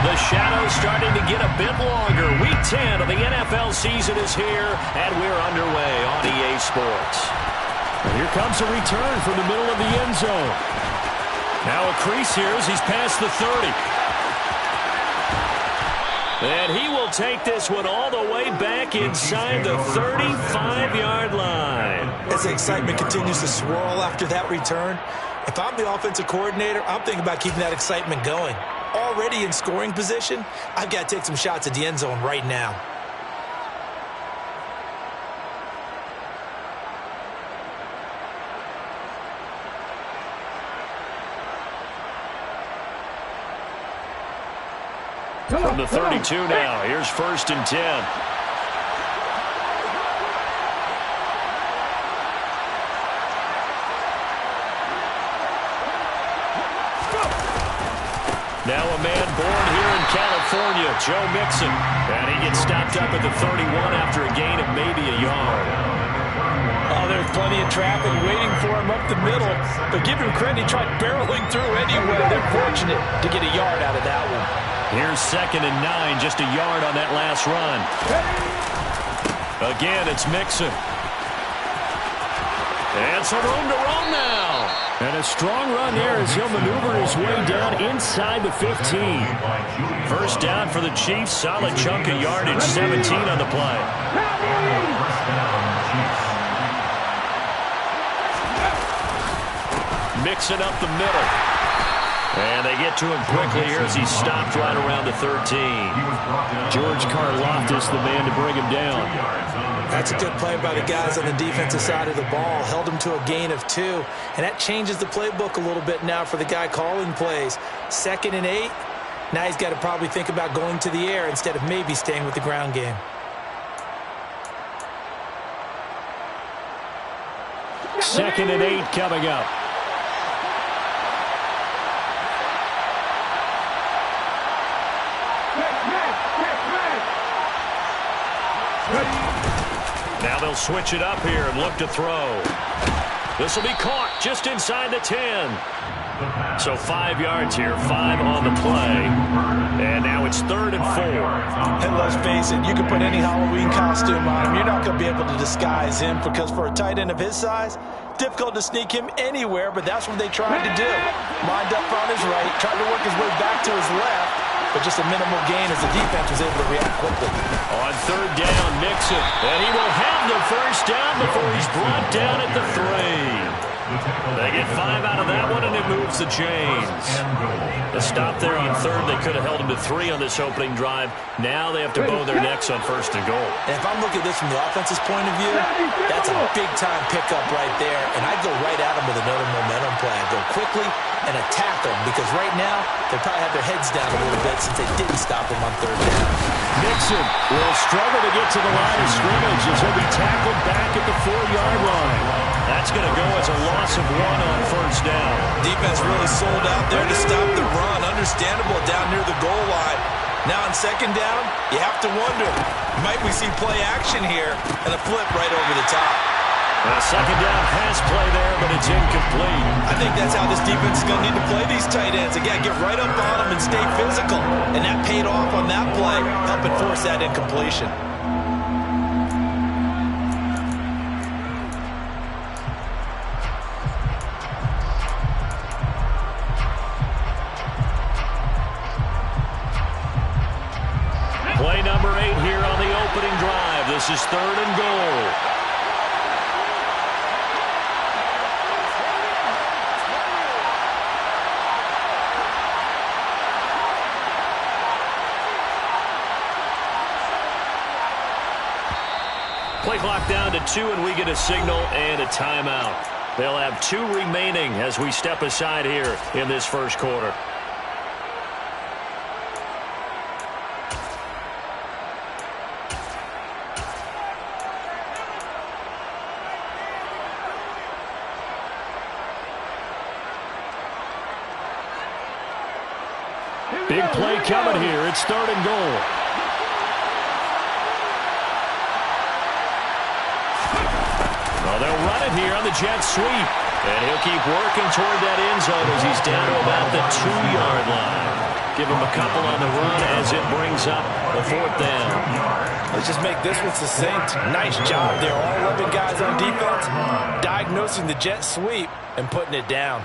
The shadow's starting to get a bit longer. Week 10 of the NFL season is here, and we're underway on EA Sports. And here comes a return from the middle of the end zone. Now a crease here as he's past the 30. And he will take this one all the way back inside the 35-yard line. As the excitement continues to swirl after that return, if I'm the offensive coordinator, I'm thinking about keeping that excitement going. Already in scoring position, I've got to take some shots at the end zone right now. From the 32 now, here's 1st and 10. Now a man born here in California, Joe Mixon. And he gets stopped up at the 31 after a gain of maybe a yard. Oh, there's plenty of traffic waiting for him up the middle. But give him credit, he tried barreling through anyway. They're fortunate to get a yard out of that one. Here's 2nd and 9, just a yard on that last run. Again, it's Mixon. And some room to roam now. And a strong run there as he'll maneuver his way down inside the 15. 1st down for the Chiefs. Solid chunk of yardage, 17 on the play. Mixon up the middle. And they get to him quickly here as he's stopped right around the 13. George Karlaftis, the man to bring him down. That's a good play by the guys on the defensive side of the ball. Held him to a gain of 2. And that changes the playbook a little bit now for the guy calling plays. 2nd and 8. Now he's got to probably think about going to the air instead of maybe staying with the ground game. Second and 8 coming up. Now they'll switch it up here and look to throw. This will be caught just inside the 10. So 5 yards here, 5 on the play. And now it's 3rd and 4. And let's face it, you can put any Halloween costume on him. You're not going to be able to disguise him because for a tight end of his size, difficult to sneak him anywhere, but that's what they tried to do. Lined up on his right, tried to work his way back to his left. But just a minimal gain as the defense was able to react quickly. On 3rd down, Mixon. And he will have the 1st down before he's brought down at the 3. They get 5 out of that one, and it moves the chains. The stop there on 3rd. They could have held him to 3 on this opening drive. Now they have to bow their necks on 1st and goal. And if I'm looking at this from the offense's point of view, that's a big-time pickup right there. And I'd go right at him with another momentum play. I'd go quickly and attack them because right now they probably have their heads down a little bit since they didn't stop him on 3rd down. Mixon will struggle to get to the line of scrimmage as he'll be tackled back at the 4-yard line. That's going to go as a loss of 1 on 1st down. Defense really sold out there to stop the run. Understandable down near the goal line. Now on 2nd down, you have to wonder, might we see play action here and a flip right over the top? A 2nd down pass play there, but it's incomplete. I think that's how this defense is going to need to play these tight ends. Again, get right up on them and stay physical. And that paid off on that play, helping force that incompletion. Play number 8 here on the opening drive. This is 3rd and goal. Play clock down to 2, and we get a signal and a timeout. They'll have 2 remaining as we step aside here in this 1st quarter. Big play coming here. It's 3rd and goal. Well, they'll run it here on the jet sweep. And he'll keep working toward that end zone as he's down to about the 2-yard line. Give him a couple on the run as it brings up the 4th down. Let's just make this one succinct. Nice job there. All 11 guys on defense diagnosing the jet sweep and putting it down.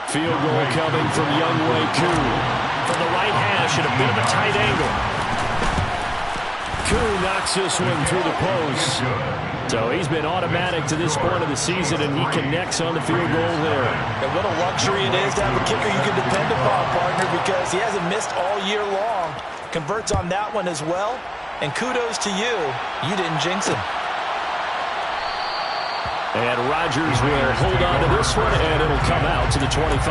Field goal coming from Younghoe Koo. From the right hash at a bit of a tight angle. Koo knocks this one through the post. So he's been automatic to this point of the season, and he connects on the field goal there. And what a luxury it is to have a kicker you can depend upon, partner, because he hasn't missed all year long. Converts on that one as well. And kudos to you. You didn't jinx him. And Rodgers will hold on to this one, and it'll come out to the 25.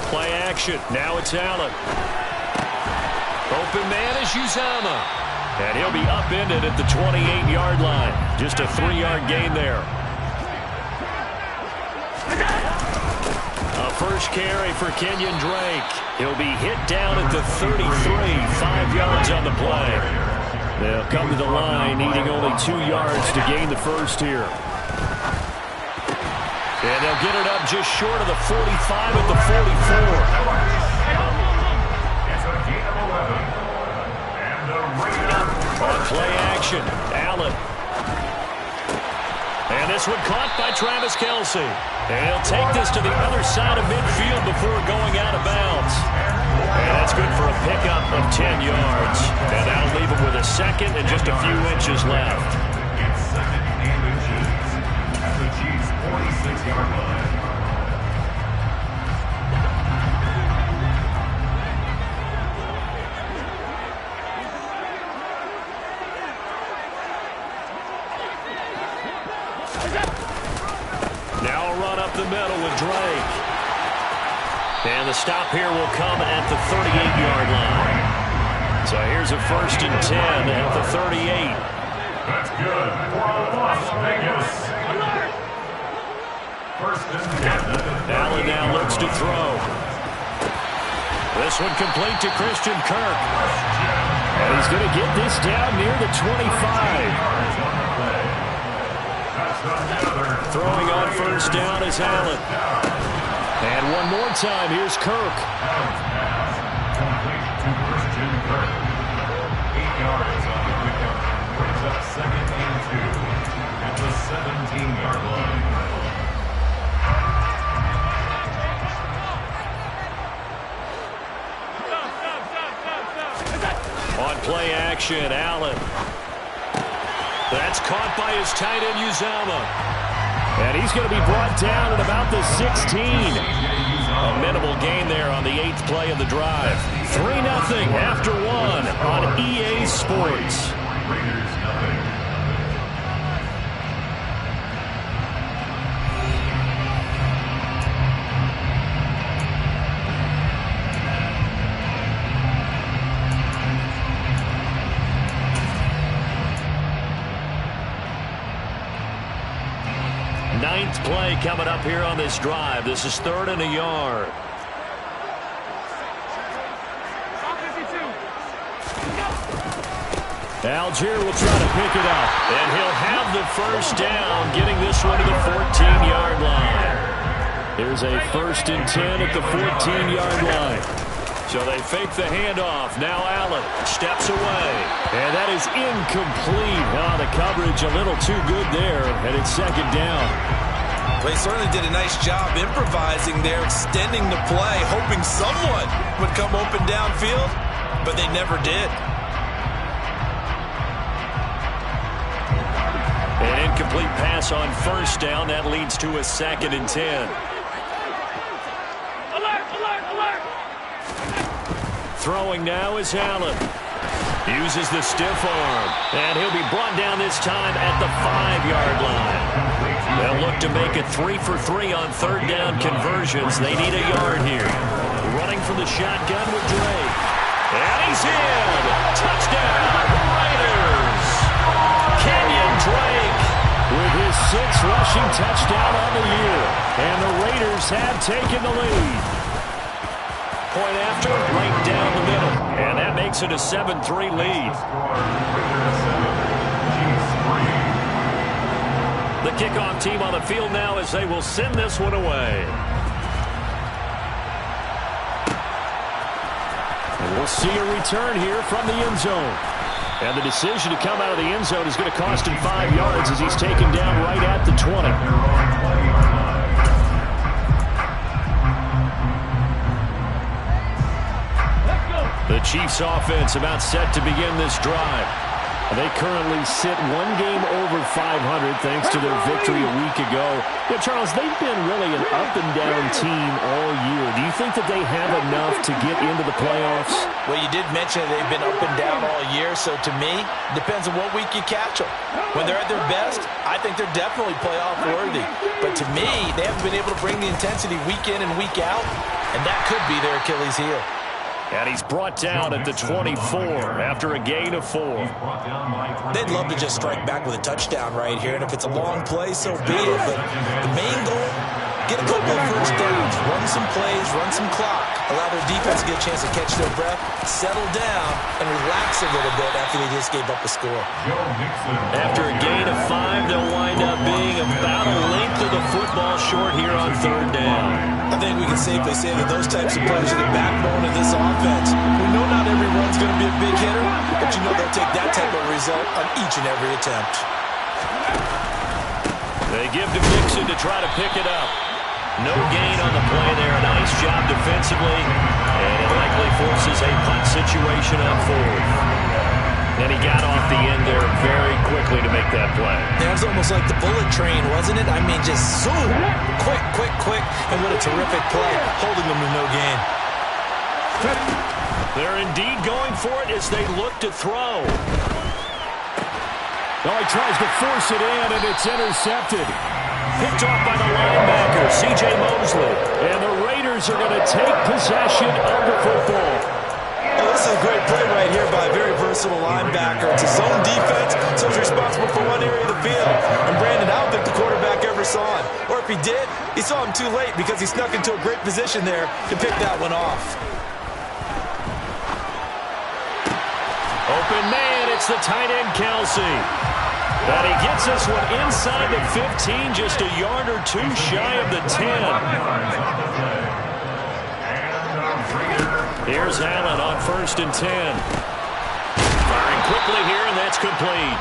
Play action. Now it's Allen. Open man is Uzomah. And he'll be upended at the 28-yard line. Just a 3-yard gain there. A first carry for Kenyon Drake. He'll be hit down at the 33, 5 yards on the play. They'll come to the line, needing only 2 yards to gain the first here. And they'll get it up just short of the 45 at the 44. On play action, Allen. And this one caught by Travis Kelce. And he'll take this to the other side of midfield before going out of bounds. And that's good for a pickup of 10 yards. And that'll leave him with a second and just a few inches left. Now a run up the middle with Drake. And the stop here will come at the 38-yard line. So here's a 1st and 10 at the 38. That's good for Las Vegas. Allen now looks to throw. This one complete to Christian Kirk. And he's going to get this down near the 25. Throwing on 1st down is Allen. And one more time, here's Kirk. Complete to Christian Kirk. 8 yards on the pickup. Brings up 2nd and 2 at the 17-yard line. On play action, Allen. That's caught by his tight end, Uzomah. And he's going to be brought down at about the 16. A minimal gain there on the 8th play of the drive. 3-0 after 1 on EA Sports. Raiders nothing. Ninth play coming up here on this drive. This is 3rd and a yard. Algier will try to pick it up. And he'll have the 1st down, getting this one to the 14-yard line. There's a 1st and 10 at the 14-yard line. So they fake the handoff. Now Allen steps away. And that is incomplete. Oh, the coverage a little too good there, and it's 2nd down. They certainly did a nice job improvising there, extending the play, hoping someone would come open downfield, but they never did. An incomplete pass on 1st down. That leads to a 2nd and 10. Throwing now is Allen. Uses the stiff arm. And he'll be brought down this time at the 5-yard line. They'll look to make it 3 for 3 on 3rd down conversions. They need a yard here. Running from the shotgun with Drake. And he's in. Touchdown, Raiders. Kenyon Drake with his 6th rushing touchdown on the year. And the Raiders Raiders have taken the lead. Point after, right down the middle. And that makes it a 7-3 lead. The kickoff team on the field now as they will send this one away. And we'll see a return here from the end zone. And the decision to come out of the end zone is going to cost him 5 yards as he's taken down right at the 20. The Chiefs offense about set to begin this drive. They currently sit one game over 500 thanks to their victory a week ago. Yeah, Charles, they've been really an up-and-down team all year. Do you think that they have enough to get into the playoffs? Well, you did mention that they've been up and down all year, so to me, it depends on what week you catch them. When they're at their best, I think they're definitely playoff worthy. But to me, they haven't been able to bring the intensity week in and week out, and that could be their Achilles heel. And he's brought down at the 24 after a gain of 4. They'd love to just strike back with a touchdown right here, and if it's a long play, so be it. But the main goal, get a couple of first downs, run some plays, run some clock, allow their defense to get a chance to catch their breath, settle down, and relax a little bit after they just gave up a score. After a gain of 5, they'll wind up being about a length of the football short here on 3rd down. I think we can safely say that those types of plays are the backbone of this offense. We know not every run's going to be a big hitter, but you know they'll take that type of result on each and every attempt. They give to Mixon to try to pick it up. No gain on the play there. A nice job defensively, and it likely forces a punt situation on 4th. And he got off the end there very quickly to make that play. That was almost like the bullet train, wasn't it? I mean, just zoom, quick, quick, quick, and what a terrific play, holding them to no gain. They're indeed going for it as they look to throw. Oh, he tries to force it in, and it's intercepted. Picked off by the linebacker, C.J. Mosley. And the Raiders are going to take possession of the football. Oh, this is a great play right here by a very versatile linebacker. It's a zone defense, so he's responsible for one area of the field. And Brandon, I don't think the quarterback ever saw him. Or if he did, he saw him too late because he snuck into a great position there to pick that one off. Open man, it's the tight end, Kelsey. And he gets this one inside the 15, just a yard or 2 shy of the 10. Here's Allen on 1st and 10. Firing quickly here, and that's complete.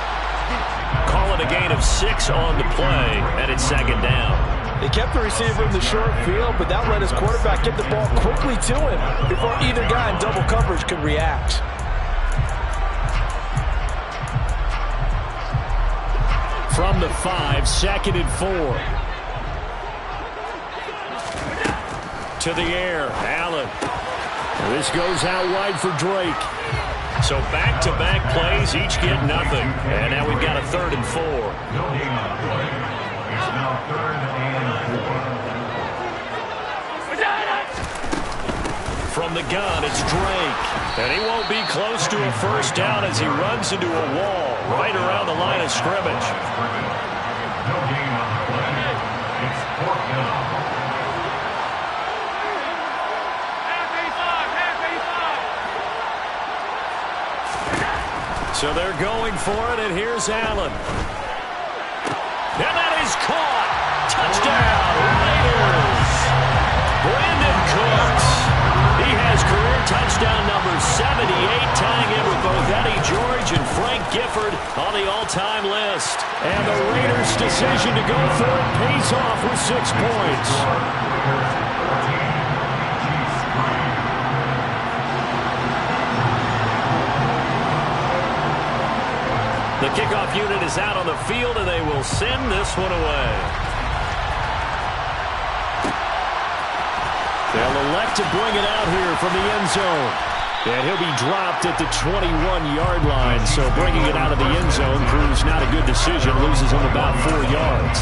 Call it a gain of 6 on the play, and it's 2nd down. They kept the receiver in the short field, but that let his quarterback get the ball quickly to him before either guy in double coverage could react. From the 5, 2nd and 4. To the air, Allen. This goes out wide for Drake. So back-to-back plays, each get nothing. And now we've got a 3rd and 4. No gain on the play. It's now 3rd and 4. From the gun, it's Drake. And he won't be close to a first down as he runs into a wall right around the line of scrimmage. No gain on the play. It's 4th down. So they're going for it, and here's Allen. And that is caught. Touchdown, Raiders. Brandon Cooks. He has career touchdown number 78, tying in with both Eddie George and Frank Gifford on the all-time list. And the Raiders' decision to go for it pays off with 6 points. The kickoff unit is out on the field, and they will send this one away. They'll elect to bring it out here from the end zone. And he'll be dropped at the 21-yard line, so bringing it out of the end zone proves not a good decision, loses him about 4 yards.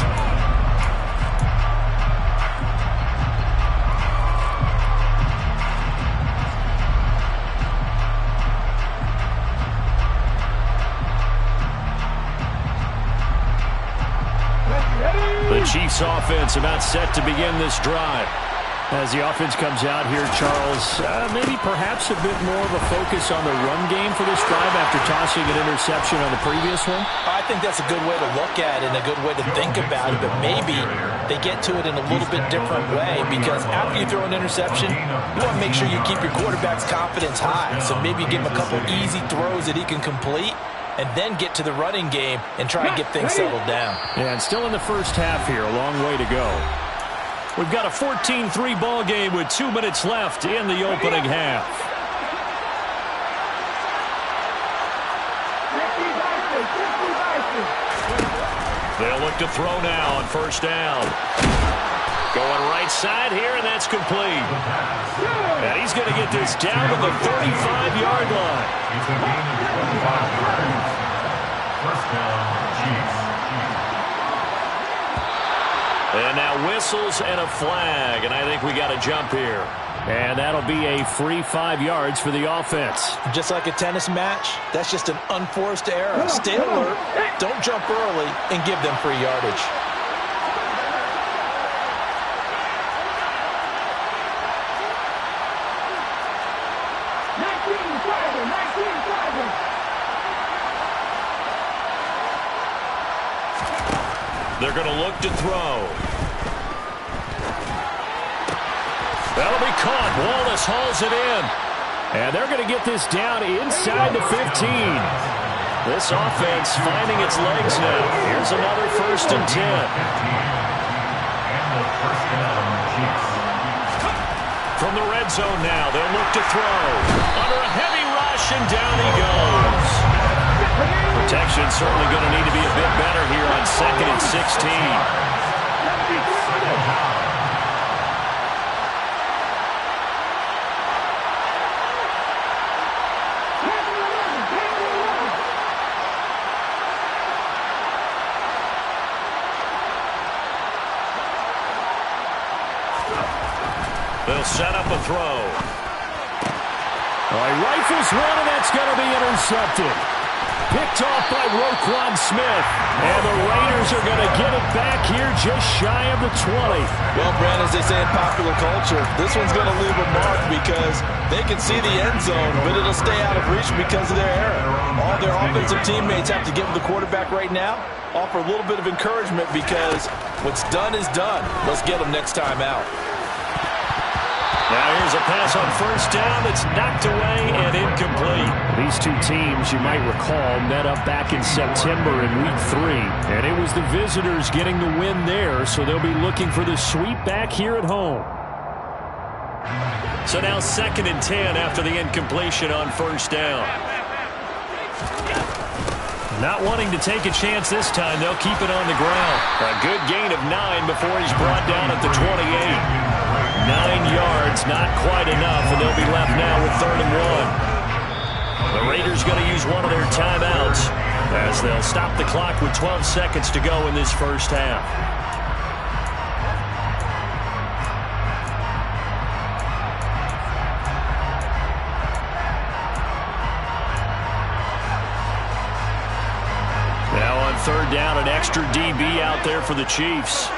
The Chiefs Chiefs offense about set to begin this drive. As the offense comes out here, Charles, maybe perhaps a bit more of a focus on the run game for this drive after tossing an interception on the previous one? I think that's a good way to look at it and a good way to think about it, but maybe they get to it in a little bit different way because after you throw an interception, you want to make sure you keep your quarterback's confidence high. So maybe you give him a couple easy throws that he can complete and then get to the running game and try and get things settled down. Yeah, and still in the first half here, a long way to go. We've got a 14-3 ball game with 2 minutes left in the opening half. They'll look to throw now on first down. Going right side here, and that's complete. And he's going to get this down to the 35-yard line. It's a gain of 25 yards. First down, Chiefs. And now whistles and a flag, and I think we got a jump here. And that'll be a free 5 yards for the offense. Just like a tennis match, that's just an unforced error. Stay alert, don't jump early, and give them free yardage. They're going to look to throw. That'll be caught. Wallace hauls it in. And they're going to get this down inside the 15. This offense finding its legs now. Here's another 1st and 10. From the red zone now, they'll look to throw. Under a heavy rush, and down he goes. Protection certainly going to need to be a bit better here on 2nd and 16. They'll set up a throw. He rifles one, and that's going to be intercepted. Picked off by Roquan Smith. And the Raiders are going to get it back here just shy of the 20. Well, Brent, as they say in popular culture, this one's going to leave a mark because they can see the end zone, but it'll stay out of reach because of their error. All their offensive teammates have to give the quarterback right now, offer a little bit of encouragement because what's done is done. Let's get them next time out. Now here's a pass on first down that's knocked away and incomplete. These two teams, you might recall, met up back in September in Week 3. And it was the visitors getting the win there, so they'll be looking for the sweep back here at home. So now 2nd and 10 after the incompletion on first down. Not wanting to take a chance this time, they'll keep it on the ground. A good gain of 9 before he's brought down at the 28. 9 yards, not quite enough, and they'll be left now with 3rd and 1. The Raiders going to use one of their timeouts as they'll stop the clock with 12 seconds to go in this first half. Now on 3rd down, an extra DB out there for the Chiefs.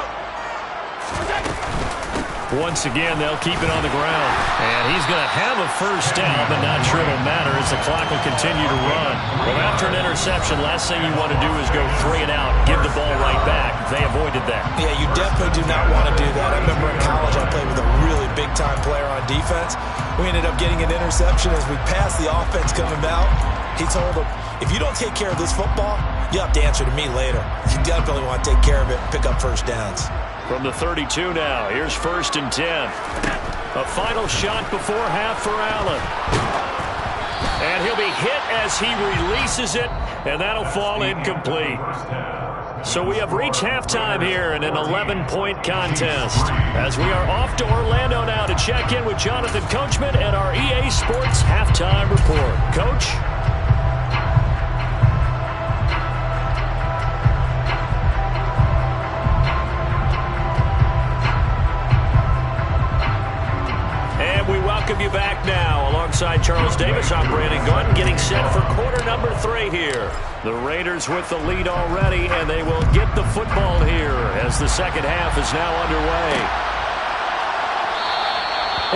Once again, they'll keep it on the ground. And he's going to have a first down, but not sure it'll matter as the clock will continue to run. Well, after an interception, last thing you want to do is go 3 and out, give the ball right back. They avoided that. Yeah, you definitely do not want to do that. I remember in college I played with a really big-time player on defense. We ended up getting an interception as we passed the offense coming out. He told him, if you don't take care of this football, you have to answer to me later. You definitely want to take care of it and pick up first downs. From the 32 now, here's 1st and 10. A final shot before half for Allen. And he'll be hit as he releases it, and that'll fall incomplete. So we have reached halftime here in an 11-point contest. As we are off to Orlando now to check in with Jonathan Coachman and our EA Sports Halftime Report. Coach? welcome you back now. Alongside Charles Davis, I'm Brandon Gaudin, getting set for quarter number 3 here. The Raiders with the lead already, and they will get the football here as the second half is now underway.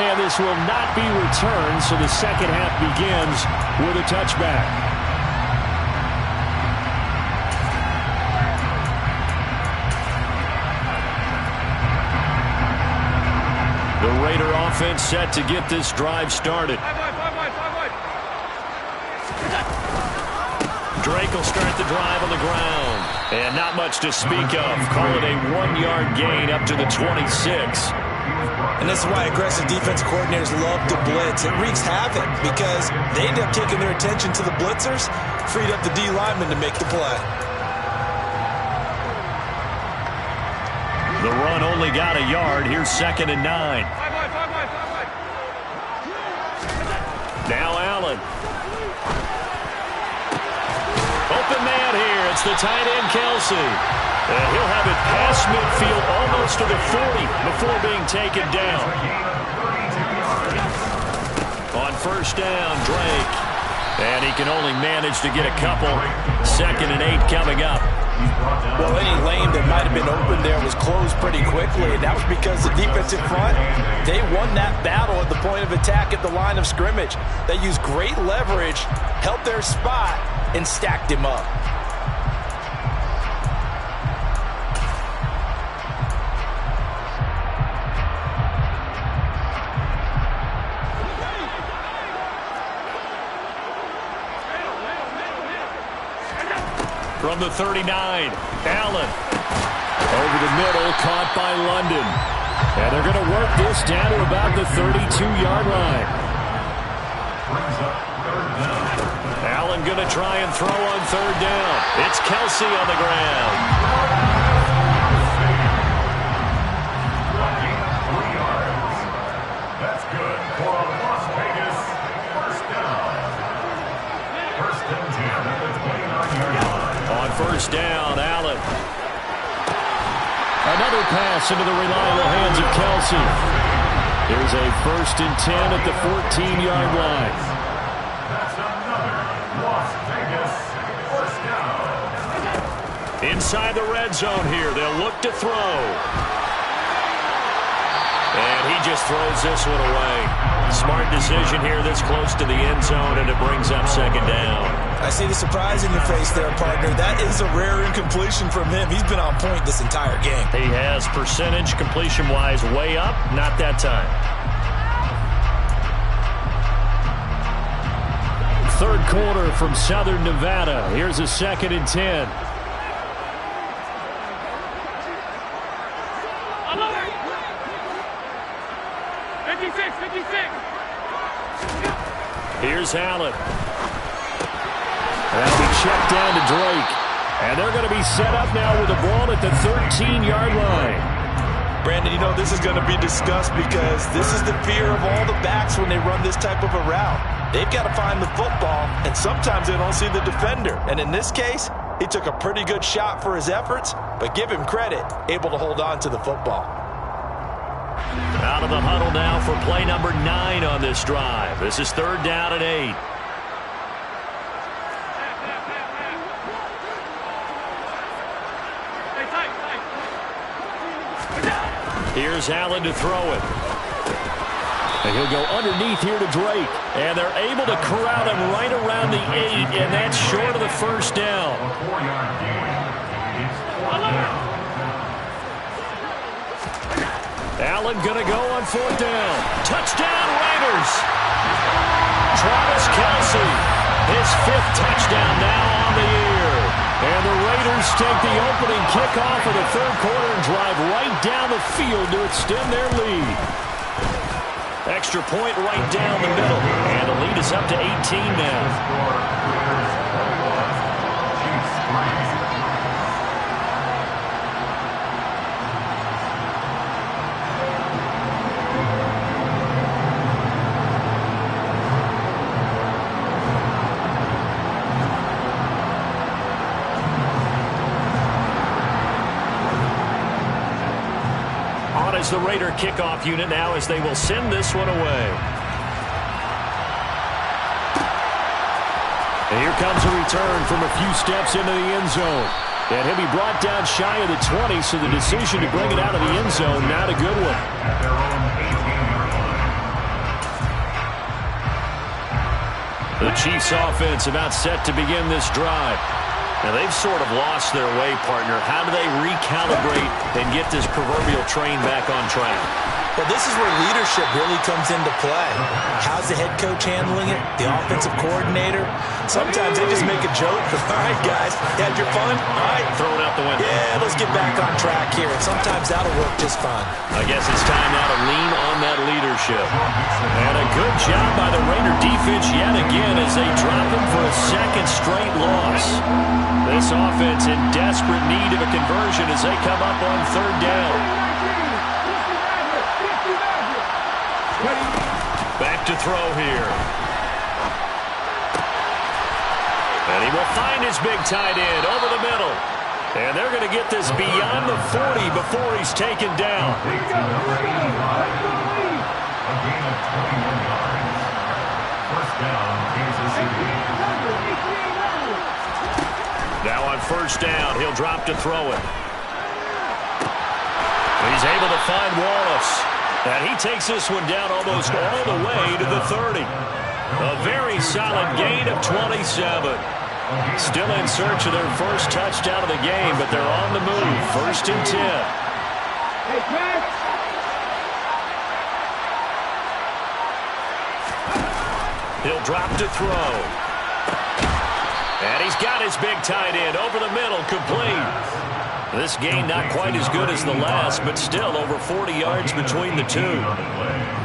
And this will not be returned, so the second half begins with a touchback. The Raider offense set to get this drive started. Drake will start the drive on the ground. And not much to speak of. Call it a 1-yard gain up to the 26. And this is why aggressive defense coordinators love to blitz. It wreaks havoc because they end up taking their attention to the blitzers, freed up the D lineman to make the play. The run only got a yard. Here's 2nd and 9. Now Allen. Open man here. It's the tight end, Kelsey. And he'll have it past midfield almost to the 40 before being taken down. On first down, Drake. And he can only manage to get a couple. 2nd and 8 coming up. Well, any lane that might have been open there was closed pretty quickly, and that was because the defensive front, they won that battle at the point of attack at the line of scrimmage. They used great leverage, held their spot, and stacked him up. From the 39, Allen. Over the middle, caught by London. And they're going to work this down to about the 32-yard line. Allen going to try and throw on 3rd down. It's Kelsey on the ground. That's good for a Las Vegas first down. 1st and 10 at the 29-yard line. On first down, Allen. Another pass into the reliable hands of Kelsey. Here's a 1st and 10 at the 14-yard line. That's another Las Vegas first down. Inside the red zone here, they'll look to throw. And he just throws this one away. Smart decision here this close to the end zone, and it brings up 2nd down. I see the surprise in your face there, partner. That is a rare incompletion from him. He's been on point this entire game. He has percentage completion-wise way up, not that time. 3rd quarter from Southern Nevada. Here's a 2nd and 10. Here's Allen. That'll be checked down to Drake. And they're going to be set up now with the ball at the 13-yard line. Brandon, you know this is going to be discussed because this is the fear of all the backs when they run this type of a route. They've got to find the football, and sometimes they don't see the defender. And in this case, he took a pretty good shot for his efforts, but give him credit, able to hold on to the football. Out of the huddle now for play number 9 on this drive. This is 3rd down and 8. Here's Allen to throw it. And he'll go underneath here to Drake. And they're able to corral him right around the 8, and that's short of the first down. A 4-yard gain. It's 4th down. Allen going to go on 4th down. Touchdown, Raiders. Travis Kelsey, his 5th touchdown now on the year. And the Raiders take the opening kickoff of the 3rd quarter and drive right down the field to extend their lead. Extra point right down the middle. And the lead is up to 18 now. Is the Raider kickoff unit now as they will send this one away. And here comes a return from a few steps into the end zone. And he'll be brought down shy of the 20, so the decision to bring it out of the end zone, not a good one. At their own 18-yard line. The Chiefs offense about set to begin this drive. Now, they've sort of lost their way, partner. How do they recalibrate and get this proverbial train back on track? Well, this is where leadership really comes into play. How's the head coach handling it? The offensive coordinator? Sometimes they just make a joke. All right, guys, had your fun? All right. Throw it out the window. Yeah, let's get back on track here. And sometimes that'll work just fine. I guess it's time now to lean on that leadership. And a good job by the Raider defense yet again as they drop him for a second straight loss. This offense in desperate need of a conversion as they come up on third down. Back to throw here. And he will find his big tight end over the middle. And they're going to get this beyond the 40 before he's taken down. Take to number 85. A gain of 21 yards. First down, Kansas City. Now on first down, he'll drop to throw it. He's able to find Wallace. And he takes this one down almost all the way to the 30. A very solid gain of 27. Still in search of their first touchdown of the game, but they're on the move. First and 10. He'll drop to throw. And he's got his big tight end over the middle, complete. This game not quite as good as the last, but still over 40 yards between the two.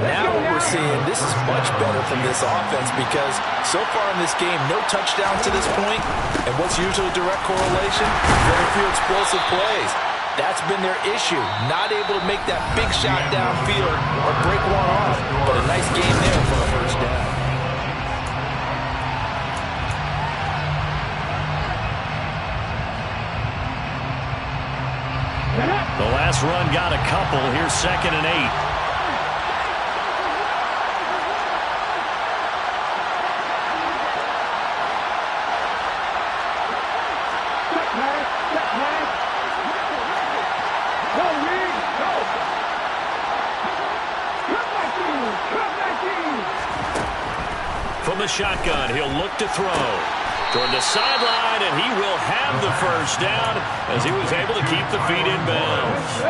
Now what we're seeing, this is much better from this offense because so far in this game, no touchdown to this point, and what's usually direct correlation? Very few explosive plays. That's been their issue, not able to make that big shot downfield or break one off, but a nice game there for a first down. The last run got a couple. Here's second and 8. From the shotgun, he'll look to throw. Toward the sideline, and he will have the first down as he was able to keep the feet in bounds.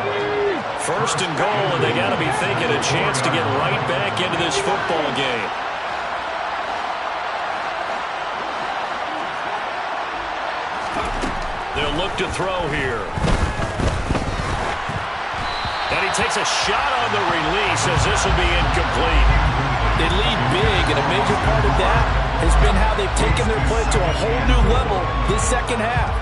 First and goal, and they got to be thinking a chance to get right back into this football game. They'll look to throw here. And he takes a shot on the release as this will be incomplete. They lead big, and a major part of that has been how they've taken their play to a whole new level this second half.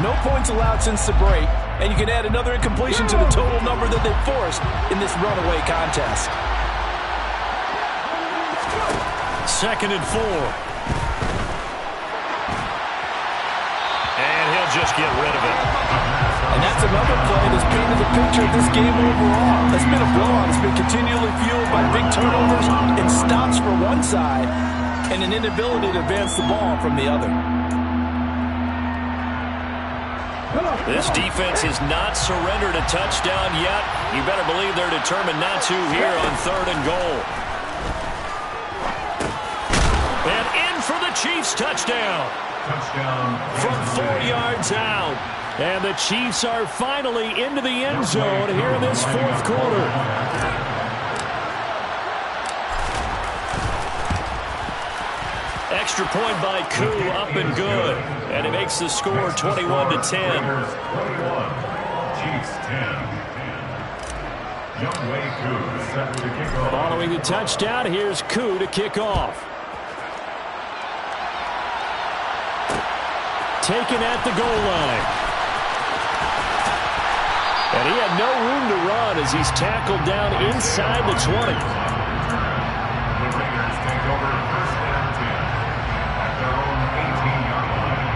No points allowed since the break, and you can add another incompletion to the total number that they've forced in this runaway contest. Second and 4. And he'll just get rid of it. And that's another play that's painted the picture of this game overall. It's been a blowout. It's been continually fueled by big turnovers and stops for one side and an inability to advance the ball from the other. This defense has not surrendered a touchdown yet. You better believe they're determined not to here on third and goal. And in for the Chiefs touchdown. Touchdown. From 4 yards out. And the Chiefs are finally into the end zone here in this fourth quarter. Extra point by Koo, up and good. And it makes the score 21-10. 21. Chiefs 10. Young Wei Koo set to kick off. Following the touchdown, here's Koo to kick off. Taken at the goal line. And he had no room to run as he's tackled down inside the 20. The Raiders take over first and 10 at their own 18-yard line.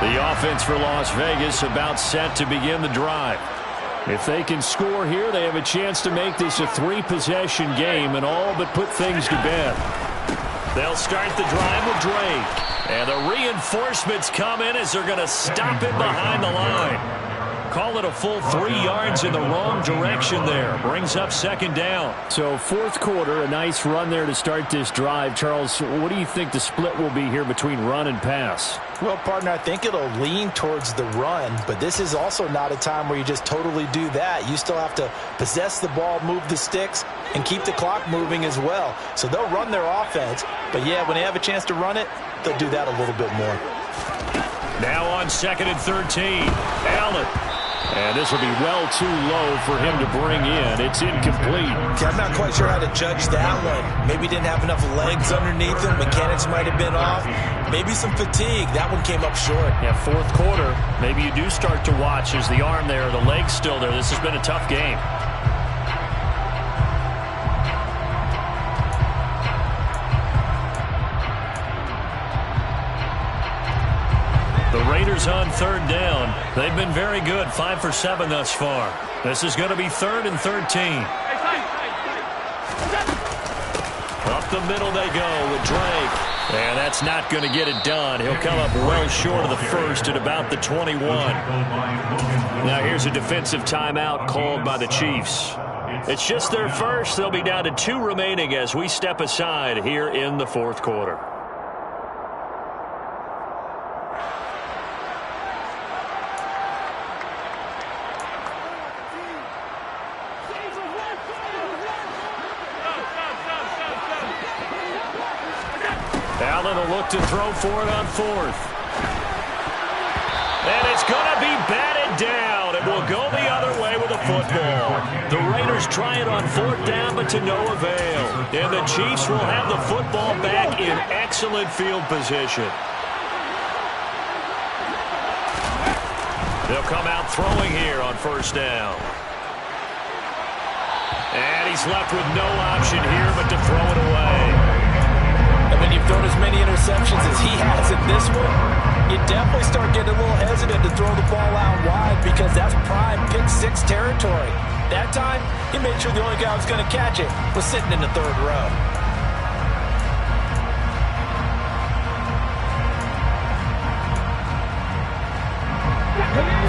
The offense for Las Vegas about set to begin the drive. If they can score here, they have a chance to make this a 3-possession game and all but put things to bed. They'll start the drive with Drake. And the reinforcements come in as they're going to stop him behind the line. Call it a full 3 yards in the wrong direction there. Brings up second down. So fourth quarter, a nice run there to start this drive. Charles, what do you think the split will be here between run and pass? Well, partner, I think it'll lean towards the run, but this is also not a time where you just totally do that. You still have to possess the ball, move the sticks, and keep the clock moving as well. So they'll run their offense, but yeah, when they have a chance to run it, they'll do that a little bit more. Now on 2nd and 13, Allen. And this will be well too low for him to bring in. It's incomplete. Okay, I'm not quite sure how to judge that one. Maybe didn't have enough legs underneath him. Mechanics might have been off. Maybe some fatigue. That one came up short. Yeah, fourth quarter. Maybe you do start to watch as the arm there, the leg's still there. This has been a tough game. The Raiders on 3rd down. They've been very good, 5 for 7 thus far. This is going to be 3rd and 13. Up the middle they go with Drake. And that's not going to get it done. He'll come up well short of the first at about the 21. Now here's a defensive timeout called by the Chiefs. It's just their first. They'll be down to 2 remaining as we step aside here in the fourth quarter. Allen will look to throw for it on 4th. And it's going to be batted down. It will go the other way with the football. The Raiders try it on 4th down, but to no avail. And the Chiefs will have the football back in excellent field position. They'll come out throwing here on 1st down. And he's left with no option here but to throw it away. And when you've thrown as many interceptions as he has in this one, you definitely start getting a little hesitant to throw the ball out wide because that's prime pick 6 territory. That time, he made sure the only guy who was going to catch it was sitting in the 3rd row.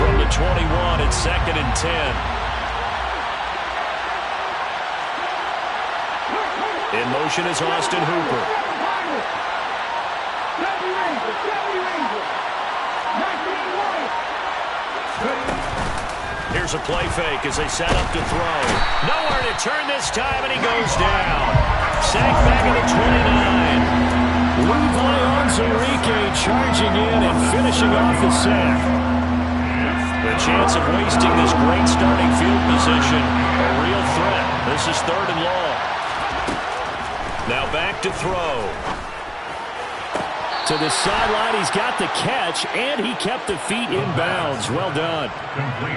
From the 21, it's 2nd and 10. In motion is Austin Hooper. Here's a play fake as they set up to throw. Nowhere to turn this time, and he goes down. Sacked back at the 29. Levi Onwuzurike charging in and finishing off the sack. The chance of wasting this great starting field position, a real threat. This is 3rd and long. Now back to throw. To the sideline, he's got the catch, and he kept the feet in bounds. Well done.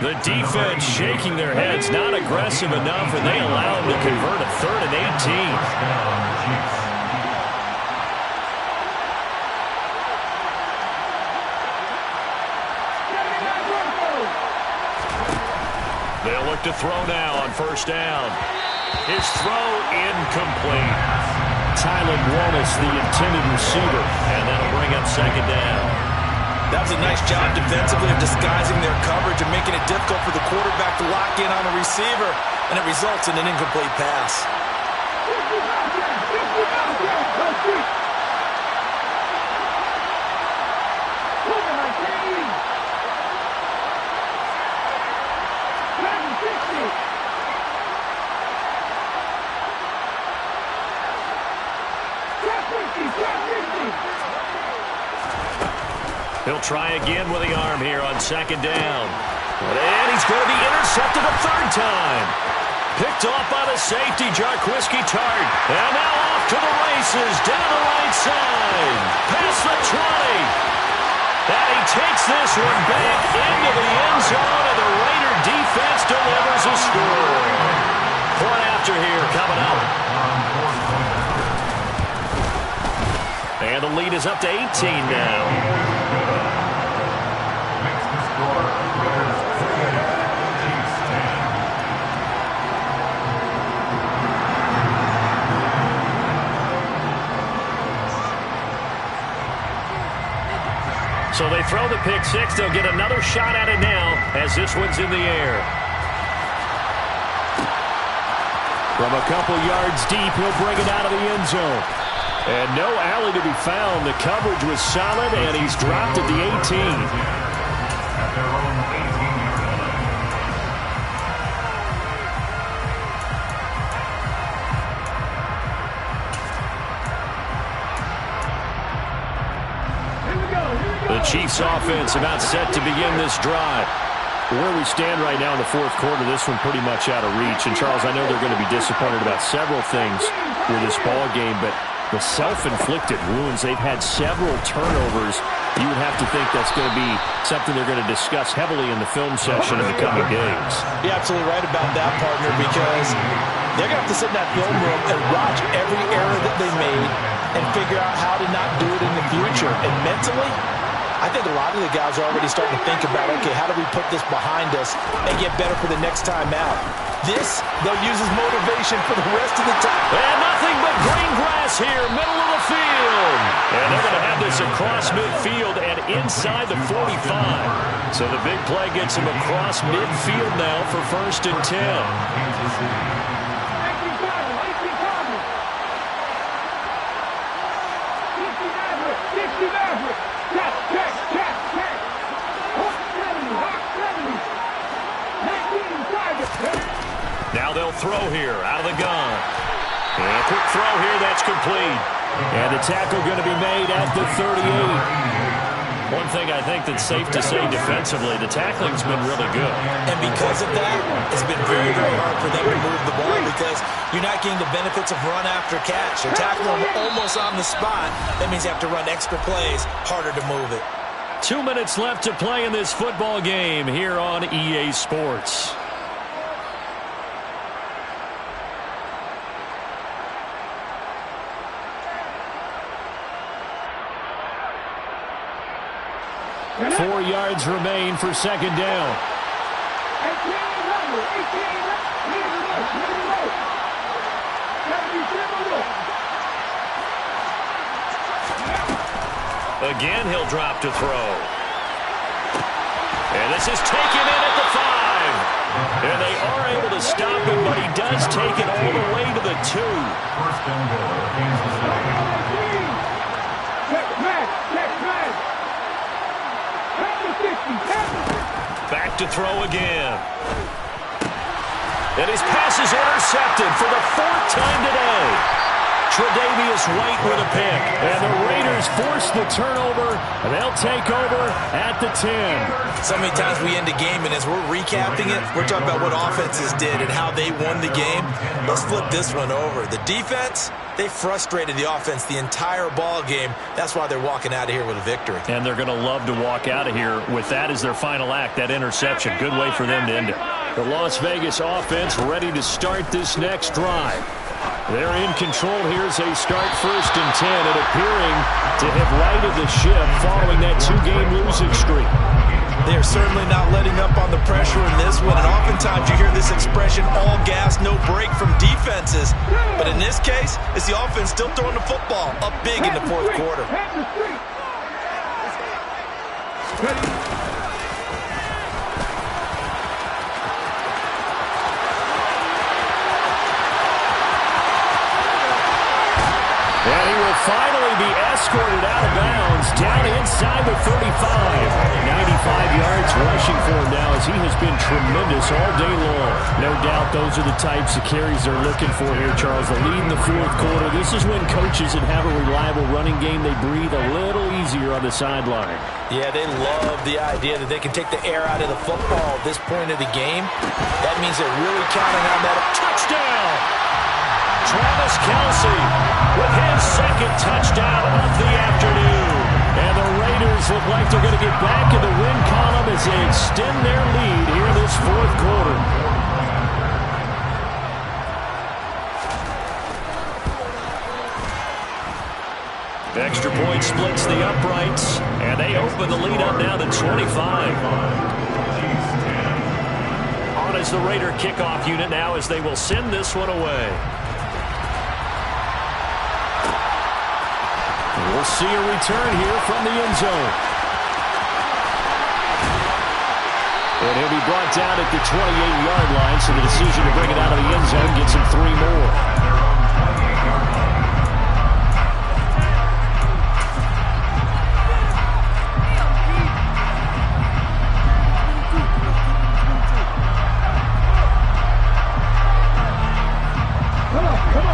The defense shaking their heads, not aggressive enough, and they allow him to convert a 3rd and 18. They'll look to throw now on 1st down. His throw incomplete. Tylan Wallace, the intended receiver. And that'll bring up 2nd down. That was a nice job defensively of disguising their coverage and making it difficult for the quarterback to lock in on a receiver, and it results in an incomplete pass. He'll try again with the arm here on 2nd down. And he's going to be intercepted a 3rd time. Picked off by the safety, Jarquiski Tartt. And now off to the races, down the right side. Past the 20. And he takes this one back into the end zone, and the Raider defense delivers a score. Point after here coming up. And the lead is up to 18 now. So they throw the pick six. They'll get another shot at it now as this one's in the air. From a couple yards deep, he'll bring it out of the end zone. And no alley to be found. The coverage was solid, and he's dropped at the 18. At their own 18-yard line. The Chiefs offense about set to begin this drive. Where we stand right now in the fourth quarter, this one pretty much out of reach. And, Charles, I know they're going to be disappointed about several things with this ball game, but the self-inflicted wounds, they've had several turnovers. You would have to think that's going to be something they're going to discuss heavily in the film session in the coming days. You're absolutely right about that, partner, because they're going to have to sit in that film room and watch every error that they made and figure out how to not do it in the future. And mentally, I think a lot of the guys are already starting to think about, okay, how do we put this behind us and get better for the next time out? This, they'll use as motivation for the rest of the time. And nothing but green grass here, middle of the field. And they're going to have this across midfield and inside the 45. So the big play gets him across midfield now for 1st and 10. Kansas City. Now they'll throw here out of the gun. And a quick throw here, that's complete. And the tackle going to be made at the 38. One thing I think that's safe to say defensively, the tackling's been really good. And because of that, it's been very, very hard for them to move the ball because you're not getting the benefits of run after catch. You're tackling them almost on the spot. That means you have to run extra plays, harder to move it. 2 minutes left to play in this football game here on EA Sports. Four yards remain for 2nd down. Again, he'll drop to throw. And this is taken in at the 5. And they are able to stop him, but he does take it all the way to the 2. 1st and goal, Kansas City. Back to throw again. And his pass is intercepted for the 4th time today. Tre'Davious White with a pick. And the Raiders force the turnover, and they'll take over at the 10. So many times we end a game, and as we're recapping it, we're talking about what offenses did and how they won the game. Let's flip this one over. The defense, they frustrated the offense the entire ball game. That's why they're walking out of here with a victory. And they're going to love to walk out of here with that as their final act, that interception. Good way for them to end it. The Las Vegas offense ready to start this next drive. They're in control here as they start 1st and 10 and appearing to have righted the ship following that 2-game losing streak. They are certainly not letting up on the pressure in this one, and oftentimes you hear this expression, all gas, no break from defenses. But in this case, it's the offense still throwing the football up big in the 4th quarter. And he will finally be escorted out of bounds down inside the 35. 95 yards rushing for him now as he has been tremendous all day long. No doubt those are the types of carries they're looking for here, Charles. The lead in the 4th quarter. This is when coaches that have a reliable running game, they breathe a little easier on the sideline. Yeah, they love the idea that they can take the air out of the football at this point of the game. That means they're really counting on that touchdown. Travis Kelce with his 2nd touchdown of the afternoon. And the Raiders look like they're going to get back in the win column as they extend their lead here in this 4th quarter. The extra point splits the uprights, and they open the lead up now to 25. On as the Raider kickoff unit now as they will send this one away. We'll see a return here from the end zone. And he'll be brought down at the 28-yard line, so the decision to bring it out of the end zone gets him 3 more.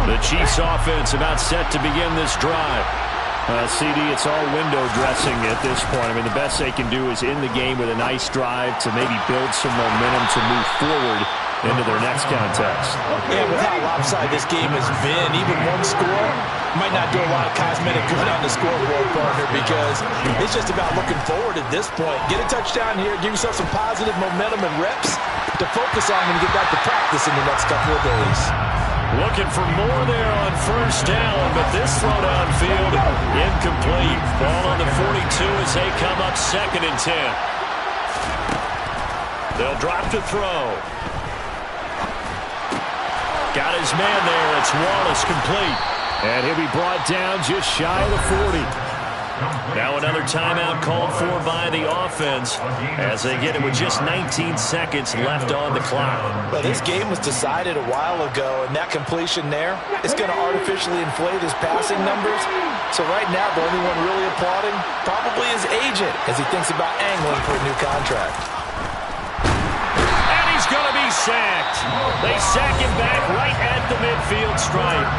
The Chiefs offense about set to begin this drive. CD, it's all window dressing at this point. I mean, the best they can do is in the game with a nice drive to maybe build some momentum to move forward into their next contest. Yeah, with how lopsided this game has been, even one score might not do a lot of cosmetic good on the scoreboard, partner, because it's just about looking forward at this point. Get a touchdown here, give yourself some positive momentum and reps to focus on and get back to practice in the next couple of days. Looking for more there on first down, but this throw downfield incomplete. Ball on the 42 as they come up 2nd and 10. They'll drop to throw. Got his man there. It's Wallace, complete. And he'll be brought down just shy of the 40. Now another timeout called for by the offense as they get it with just 19 seconds left on the clock. Well, this game was decided a while ago, and that completion there is going to artificially inflate his passing numbers. So right now, the only one really applauding probably his agent as he thinks about angling for a new contract. And he's going to be sacked. They sack him back right at the midfield stripe.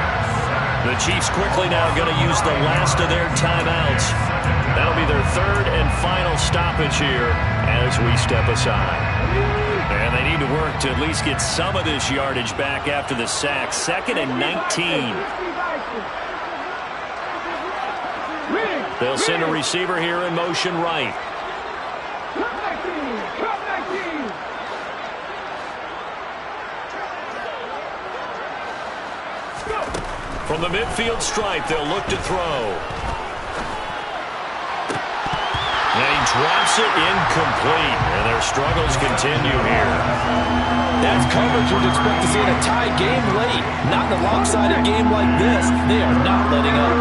The Chiefs quickly now going to use the last of their timeouts. That'll be their 3rd and final stoppage here as we step aside. And they need to work to at least get some of this yardage back after the sack. 2nd and 19. They'll send a receiver here in motion right. From the midfield stripe, they'll look to throw. And he drops it incomplete. And their struggles continue here. That's coverage you'd expect to see in a tie game late. Not in a lopsided game like this. They are not letting up.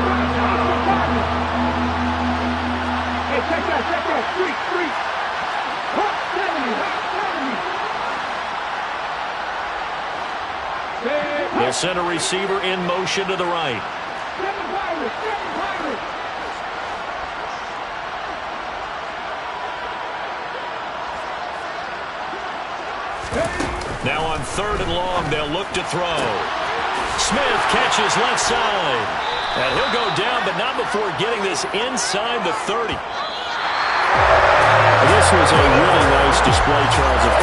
Hey, check that. Street. Hot 70. They'll send a receiver in motion to the right. Now on 3rd and long, they'll look to throw. Smith catches left side. And he'll go down, but not before getting this inside the 30. This was a really nice display, Charles, of